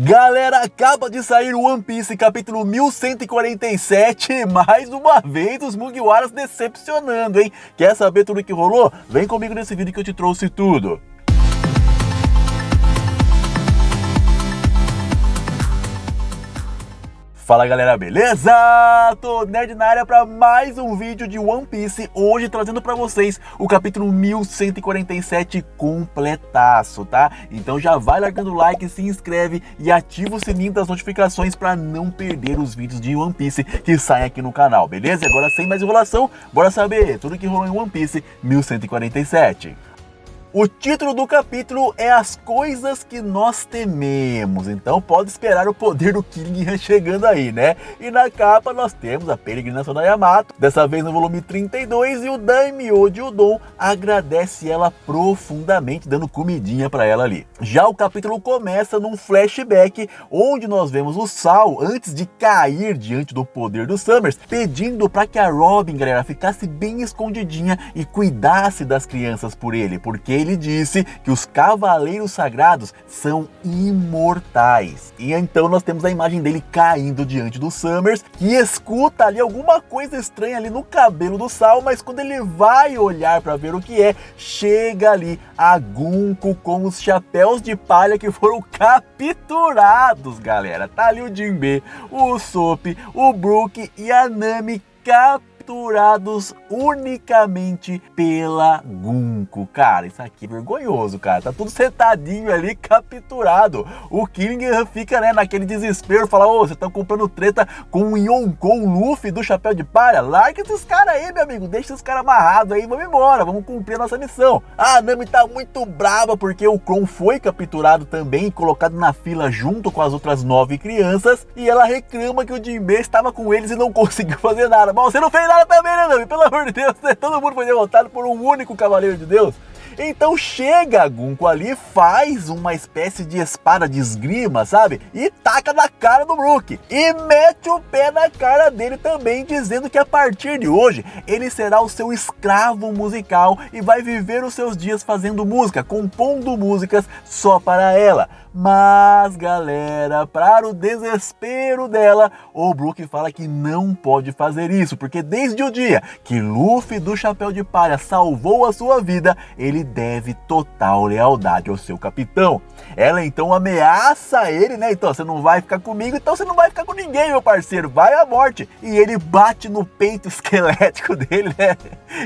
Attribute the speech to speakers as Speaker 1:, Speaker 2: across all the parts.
Speaker 1: Galera, acaba de sair o One Piece capítulo 1147, mais uma vez os Mugiwaras decepcionando, hein? Quer saber tudo o que rolou? Vem comigo nesse vídeo que eu te trouxe tudo. Fala galera, beleza? Tô nerd na área para mais um vídeo de One Piece, hoje trazendo para vocês o capítulo 1147 completaço, tá? Então já vai largando o like, se inscreve e ativa o sininho das notificações para não perder os vídeos de One Piece que saem aqui no canal, beleza? E agora sem mais enrolação, bora saber tudo que rolou em One Piece 1147. O título do capítulo é As Coisas que Nós Tememos, então pode esperar o poder do Killing chegando aí, né? E na capa nós temos a peregrinação da Yamato, dessa vez no volume 32, e o Daimyo de Udon agradece ela profundamente, dando comidinha pra ela ali. Já o capítulo começa num flashback, onde nós vemos o Sal, antes de cair diante do poder dos Summers, pedindo pra que a Robin, galera, ficasse bem escondidinha e cuidasse das crianças por ele, porque ele disse que os Cavaleiros Sagrados são imortais. E então nós temos a imagem dele caindo diante dos Summers, que escuta ali alguma coisa estranha ali no cabelo do Sal, mas quando ele vai olhar para ver o que é, chega ali a Gunko com os chapéus de palha que foram capturados, galera. Tá ali o Jinbe, o Usopp, o Brook e a Nami capturados unicamente pela Gunko. Cara, isso aqui é vergonhoso, cara. Tá tudo sentadinho ali, capturado. O Killing fica, né, naquele desespero, fala: ô, você tá comprando treta com o Yonkou, o Luffy do chapéu de palha? Larga esses caras aí, meu amigo. Deixa esses caras amarrados aí, vamos embora, vamos cumprir a nossa missão. A Nami tá muito brava porque o Kron foi capturado também e colocado na fila junto com as outras 9 crianças, e ela reclama que o Jinbe estava com eles e não conseguiu fazer nada. Mas você não fez nada também, né, Nami? Pelo amor de Deus, né? Todo mundo foi derrotado por um único Cavaleiro de Deus. Então chega a Gunko ali, faz uma espécie de espada de esgrima, sabe? E taca na cara do Brook. E mete o pé na cara dele também, dizendo que a partir de hoje ele será o seu escravo musical e vai viver os seus dias fazendo música, compondo músicas só para ela. Mas, galera, para o desespero dela, o Brook fala que não pode fazer isso, porque desde o dia que Luffy do Chapéu de Palha salvou a sua vida, ele deve total lealdade ao seu capitão. Ela então ameaça ele, né? Então, você não vai ficar comigo, então você não vai ficar com ninguém, meu parceiro, vai à morte. E ele bate no peito esquelético dele, né?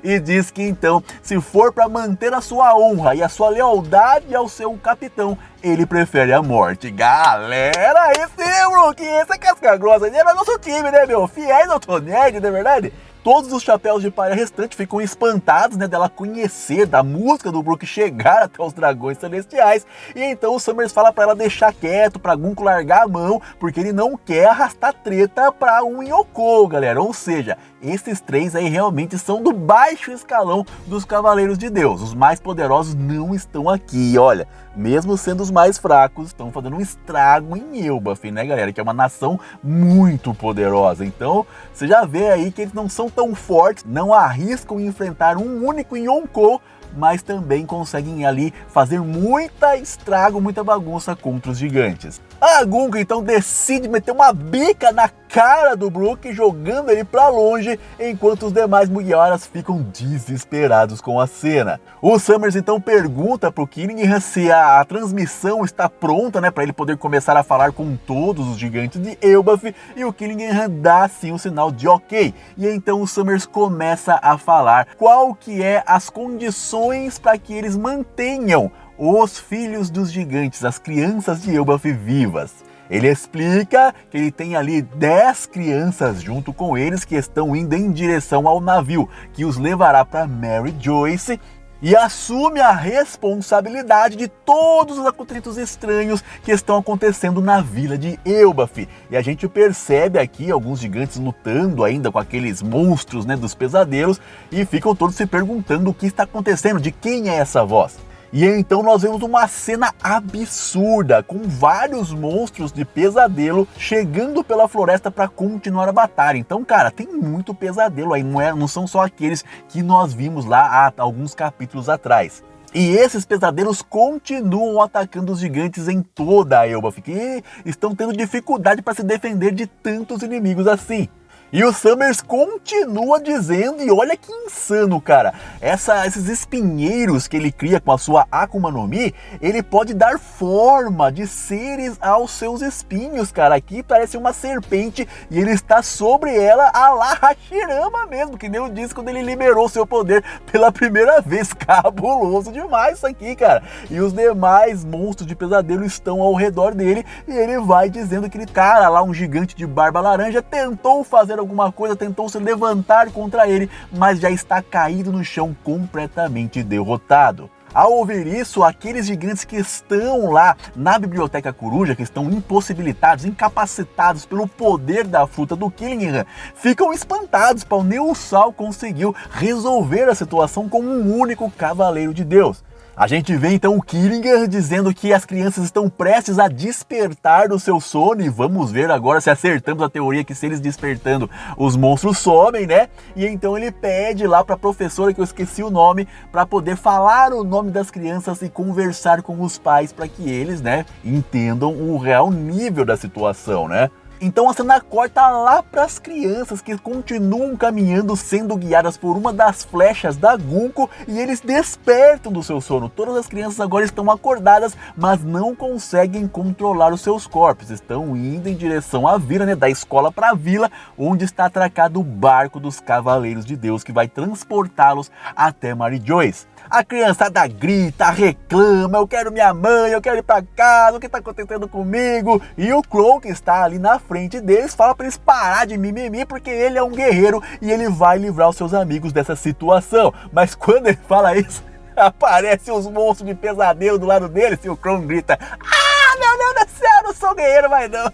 Speaker 1: E diz que então, se for para manter a sua honra e a sua lealdade ao seu capitão, ele prefere a morte. Galera, esse Brook, esse é casca grossa, ele era nosso time, né, meu? Fiéis ao Nerd, não é verdade? Todos os chapéus de palha restantes ficam espantados, né, dela conhecer, da música do Brook chegar até os dragões celestiais. E então o Summers fala pra ela deixar quieto, pra Gunko largar a mão, porque ele não quer arrastar treta pra um Yonkou, galera. Ou seja, esses três aí realmente são do baixo escalão dos Cavaleiros de Deus. Os mais poderosos não estão aqui, olha. Mesmo sendo os mais fracos, estão fazendo um estrago em Elbaf, né, galera? Que é uma nação muito poderosa. Então, você já vê aí que eles não são tão fortes, não arriscam enfrentar um único Yonkou, mas também conseguem ali fazer muita estrago, muita bagunça contra os gigantes. A Gunko então decide meter uma bica na cara do Brook, jogando ele pra longe, enquanto os demais Mugiwaras ficam desesperados com a cena. O Summers então pergunta pro Killing se a transmissão está pronta, né, para ele poder começar a falar com todos os gigantes de Elbaf, e o Killing dá sim o sinal de ok. E então o Summers começa a falar qual que é as condições para que eles mantenham os filhos dos gigantes, as crianças de Elbaf vivas. Ele explica que ele tem ali 10 crianças junto com eles que estão indo em direção ao navio que os levará para Mary Joyce, e assume a responsabilidade de todos os atritos estranhos que estão acontecendo na vila de Elbaf. E a gente percebe aqui alguns gigantes lutando ainda com aqueles monstros, né, dos pesadelos, e ficam todos se perguntando o que está acontecendo, de quem é essa voz. E então nós vemos uma cena absurda, com vários monstros de pesadelo chegando pela floresta para continuar a batalha. Então, cara, tem muito pesadelo aí, não são só aqueles que nós vimos lá há alguns capítulos atrás. E esses pesadelos continuam atacando os gigantes em toda a Elbaf, que estão tendo dificuldade para se defender de tantos inimigos assim. E o Summers continua dizendo, e olha que insano, cara, esses espinheiros que ele cria com a sua Akuma no Mi, ele pode dar forma de seres aos seus espinhos, cara. Aqui parece uma serpente e ele está sobre ela a la Hashirama mesmo, que nem eu disse quando ele liberou seu poder pela primeira vez. Cabuloso demais isso aqui, cara. E os demais monstros de pesadelo estão ao redor dele e ele vai dizendo que ele, cara, lá um gigante de barba laranja tentou fazer alguma coisa, tentou se levantar contra ele, mas já está caído no chão completamente derrotado. Ao ouvir isso, aqueles gigantes que estão lá na Biblioteca Coruja, que estão impossibilitados, incapacitados pelo poder da fruta do Killingham, ficam espantados. O Sal conseguiu resolver a situação como um único Cavaleiro de Deus. A gente vê então o Killingham dizendo que as crianças estão prestes a despertar do seu sono, e vamos ver agora se acertamos a teoria que se eles despertando, os monstros somem, né? E então ele pede lá para a professora, que eu esqueci o nome, para poder falar o nome das crianças e conversar com os pais para que eles, né, entendam o real nível da situação, né? Então a cena corta lá para as crianças que continuam caminhando, sendo guiadas por uma das flechas da Gunko, e eles despertam do seu sono. Todas as crianças agora estão acordadas, mas não conseguem controlar os seus corpos. Estão indo em direção à vila, né, da escola para a vila, onde está atracado o barco dos Cavaleiros de Deus, que vai transportá-los até Mary Joyce. A criançada grita, reclama, eu quero minha mãe, eu quero ir pra casa, o que tá acontecendo comigo? E o Crow, que está ali na frente deles, fala pra eles parar de mimimi, porque ele é um guerreiro e ele vai livrar os seus amigos dessa situação. Mas quando ele fala isso, aparecem os monstros de pesadelo do lado deles e o Crow grita: ah, meu Deus do céu, eu não sou guerreiro mais não.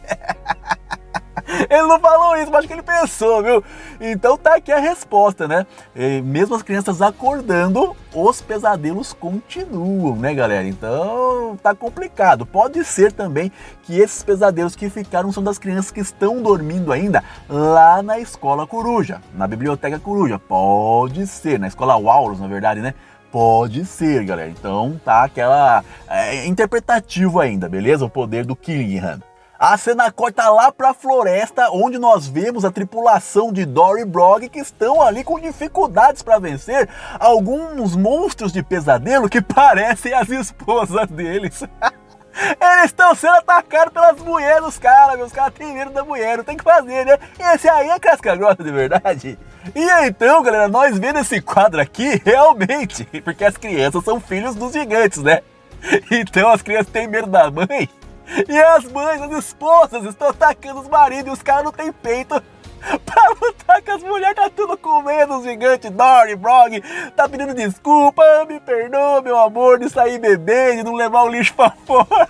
Speaker 1: Ele não falou isso, mas acho que ele pensou, viu? Então tá aqui a resposta, né? E mesmo as crianças acordando, os pesadelos continuam, né, galera? Então tá complicado. Pode ser também que esses pesadelos que ficaram são das crianças que estão dormindo ainda lá na escola Coruja, na biblioteca Coruja. Pode ser, na escola Walrus, na verdade, né? Pode ser, galera. Então tá aquela interpretativo ainda, beleza? O poder do Killingham. A cena corta lá para a floresta, onde nós vemos a tripulação de Dory e Brog, que estão ali com dificuldades para vencer alguns monstros de pesadelo que parecem as esposas deles. Eles estão sendo atacados pelas mulheres dos caras, os caras têm medo da mulher, não tem que fazer, né? Esse aí é casca grossa de verdade. E então, galera, nós vendo esse quadro aqui, realmente, porque as crianças são filhos dos gigantes, né? Então as crianças têm medo da mãe. E as mães, as esposas estão atacando os maridos e os caras não têm peito pra lutar com as mulheres, tá tudo com medo, os gigantes. Dory, Brog, tá pedindo desculpa, me perdoa, meu amor, de sair bebendo, de não levar o lixo pra fora.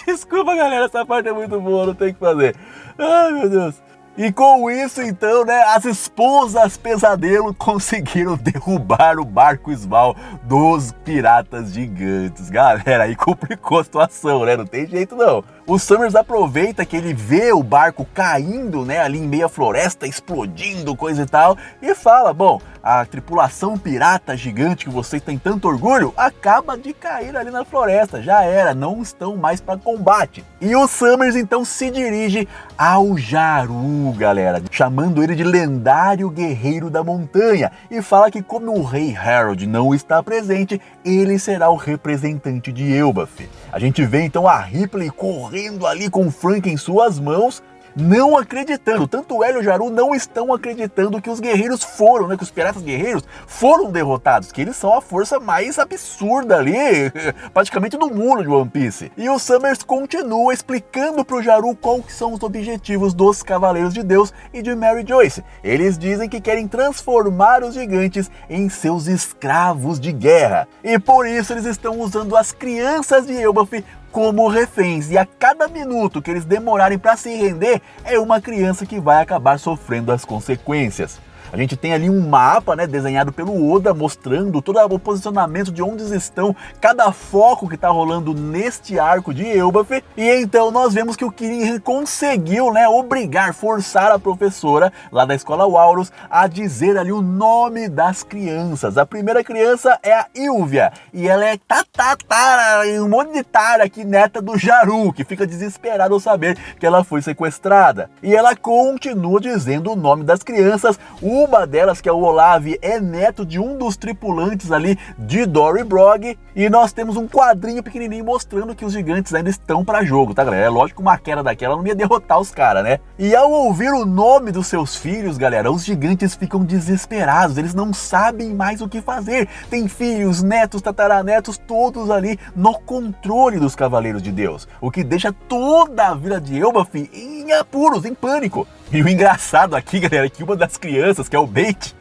Speaker 1: Desculpa, galera, essa parte é muito boa, não tem o que fazer. Ai, meu Deus. E com isso, então, né, as esposas pesadelo conseguiram derrubar o barco Sval dos piratas gigantes. Galera, aí complicou a situação, né? Não tem jeito não. O Summers aproveita que ele vê o barco caindo, né, ali em meio à floresta, explodindo, coisa e tal, e fala: bom, a tripulação pirata gigante que vocês têm tanto orgulho acaba de cair ali na floresta, já era, não estão mais para combate. E o Summers então se dirige ao Jaru, galera, chamando ele de lendário guerreiro da montanha, e fala que como o rei Harold não está presente, ele será o representante de Elbaf. A gente vê então a Ripley correndo ali com o Frank em suas mãos, não acreditando, tanto o Hélio e o Jaru não estão acreditando que os guerreiros foram, né, que os piratas guerreiros foram derrotados, que eles são a força mais absurda ali, praticamente do mundo de One Piece. E o Summers continua explicando pro Jaru quais são os objetivos dos Cavaleiros de Deus e de Mary Joyce. Eles dizem que querem transformar os gigantes em seus escravos de guerra, e por isso eles estão usando as crianças de Elbaf como reféns, e a cada minuto que eles demorarem para se render, é uma criança que vai acabar sofrendo as consequências. A gente tem ali um mapa, né, desenhado pelo Oda, mostrando todo o posicionamento de onde estão cada foco que tá rolando neste arco de Elbaf. E então nós vemos que o Kirin conseguiu, né, forçar a professora lá da escola Walrus a dizer ali o nome das crianças. A primeira criança é a Ilvia, e ela é um monte de tara aqui, neta do Jaru, que fica desesperado ao saber que ela foi sequestrada. E ela continua dizendo o nome das crianças. Uma delas, que é o Olav, é neto de um dos tripulantes ali de Dory Brog. E nós temos um quadrinho pequenininho mostrando que os gigantes ainda estão para jogo, tá, galera? É lógico que uma queda daquela não ia derrotar os caras, né? E ao ouvir o nome dos seus filhos, galera, os gigantes ficam desesperados. Eles não sabem mais o que fazer. Tem filhos, netos, tataranetos, todos ali no controle dos Cavaleiros de Deus, o que deixa toda a vila de Elbaf em apuros, em pânico. E o engraçado aqui, galera, é que uma das crianças, que é o Bait,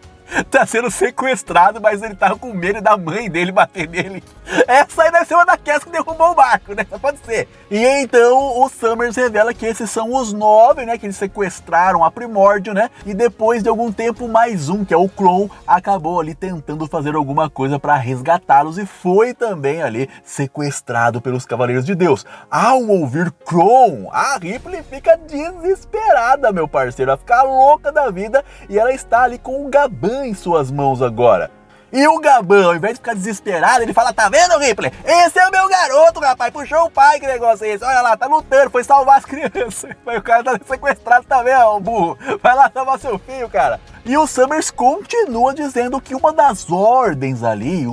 Speaker 1: tá sendo sequestrado, mas ele tava com medo da mãe dele bater nele. Essa aí deve ser uma daquelas que derrubou o barco, né? Pode ser. E então o Summers revela que esses são os 9, né? Que eles sequestraram a Primórdio, né? E depois de algum tempo, mais um, que é o Kron, acabou ali tentando fazer alguma coisa para resgatá-los e foi também ali sequestrado pelos Cavaleiros de Deus. Ao ouvir Kron, a Ripley fica desesperada, meu parceiro. Ela fica louca da vida e ela está ali com o Gaban em suas mãos agora. E o Gaban, ao invés de ficar desesperado, ele fala: tá vendo, Ripley? Esse é o meu garoto, rapaz. Puxou o pai, que negócio é esse? Olha lá, tá lutando, foi salvar as crianças. Mas o cara tá sequestrado também, ó, burro. Vai lá salvar seu filho, cara. E o Summers continua dizendo que uma das ordens ali,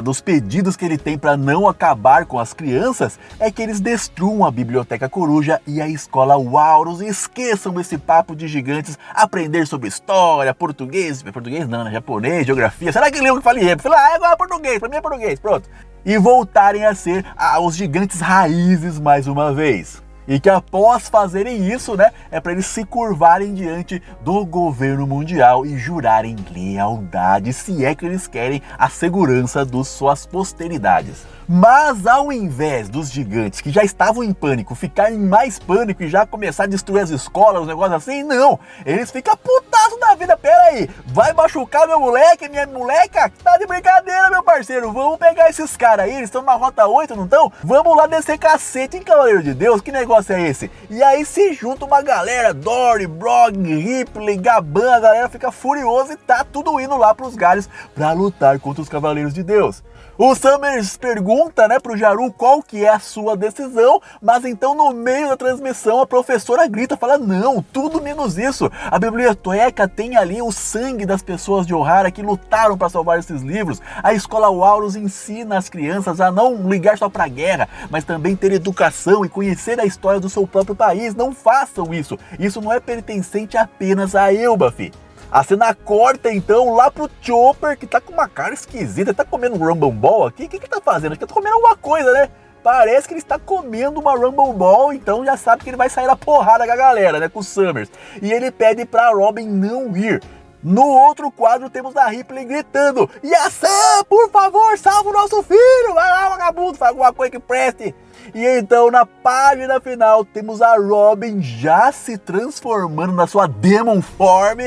Speaker 1: dos pedidos que ele tem para não acabar com as crianças, é que eles destruam a Biblioteca Coruja e a Escola Walrus e esqueçam esse papo de gigantes, aprender sobre história, português não, né? Japonês, geografia. Será que lembra que fala em Fala, é igual a português, pra mim é português, pronto. E voltarem a ser os gigantes raízes mais uma vez. E que após fazerem isso, né, é para eles se curvarem diante do governo mundial e jurarem lealdade, se é que eles querem a segurança de suas posteridades. Mas ao invés dos gigantes, que já estavam em pânico, ficarem mais pânico e já começar a destruir as escolas, os negócios assim, não. Eles ficam putaço da vida. Pera aí, vai machucar meu moleque, minha moleca? Tá de brincadeira, meu parceiro. Vamos pegar esses caras aí, eles estão na rota 8, não estão? Vamos lá descer cacete, hein, Cavaleiro de Deus? Que negócio é esse? E aí se junta uma galera, Dory, Brog, Ripley, Gaban, a galera fica furiosa e tá tudo indo lá pros galhos pra lutar contra os Cavaleiros de Deus. O Summers pergunta, né, pro Jaru qual que é a sua decisão, mas então no meio da transmissão a professora grita, fala: não, tudo menos isso. A biblioteca tem ali o sangue das pessoas de Ohara que lutaram para salvar esses livros. A escola Walrus ensina as crianças a não ligar só pra guerra, mas também ter educação e conhecer a história do seu próprio país. Não façam isso. Isso não é pertencente apenas a Elbaf. A cena corta então lá pro Chopper, que tá com uma cara esquisita, tá comendo um Rumble Ball aqui? O que tá fazendo? Acho que tá comendo alguma coisa, né? Parece que ele está comendo uma Rumble Ball, então já sabe que ele vai sair na porrada com a galera, né? Com o Summers. E ele pede pra Robin não ir. No outro quadro temos a Ripley gritando: Yassan, por favor, salva o nosso filho! Vai lá, vagabundo, faz alguma coisa que preste! E então na página final temos a Robin já se transformando na sua Demon Form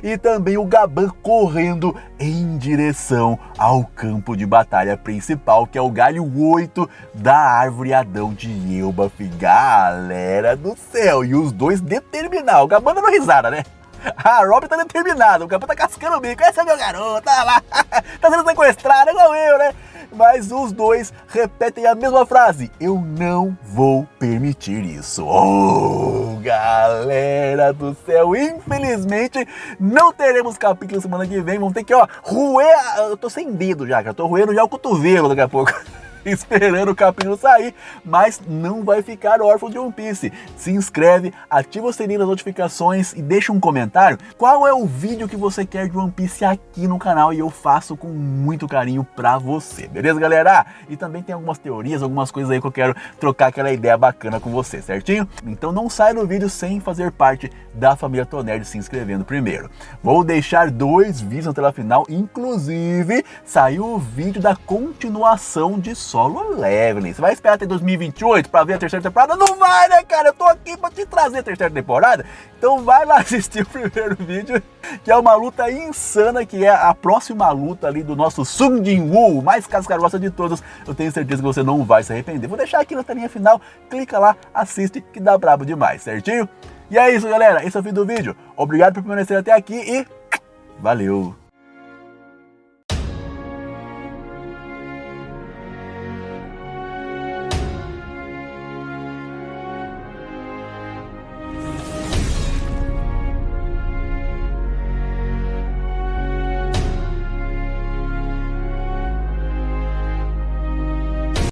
Speaker 1: e também o Gaban correndo em direção ao campo de batalha principal, que é o galho 8 da árvore Adão de Elbaf. Galera do céu, e os dois determinados. O Gaban dando risada, né? A Robin tá determinada, o Gaban tá cascando o bico. Esse é meu garoto, tá lá, tá sendo sequestrado, igual eu, né? Mas os dois repetem a mesma frase: eu não vou permitir isso. Oh, galera do céu, infelizmente não teremos capítulo semana que vem. Vamos ter que, roer. Eu tô sem dedo já, cara. Tô roendo já o cotovelo daqui a pouco. Esperando o capítulo sair, mas não vai ficar órfão de One Piece. Se inscreve, ativa o sininho das notificações e deixa um comentário qual é o vídeo que você quer de One Piece aqui no canal e eu faço com muito carinho pra você, beleza, galera? E também tem algumas teorias, algumas coisas aí que eu quero trocar aquela ideia bacana com você, certinho? Então não sai do vídeo sem fazer parte da família Tonerd se inscrevendo primeiro. Vou deixar 2 vídeos na tela final, inclusive saiu o vídeo da continuação de Solo Leveling. Você vai esperar até 2028 pra ver a terceira temporada? Não vai, né, cara? Eu tô aqui pra te trazer a terceira temporada. Então vai lá assistir o primeiro vídeo, que é uma luta insana, que é a próxima luta ali do nosso Sung Jin-woo, mais cascarosa de todas. Eu tenho certeza que você não vai se arrepender. Vou deixar aqui na telinha final, clica lá, assiste, que dá brabo demais, certinho? E é isso, galera. Esse é o fim do vídeo. Obrigado por permanecer até aqui e valeu!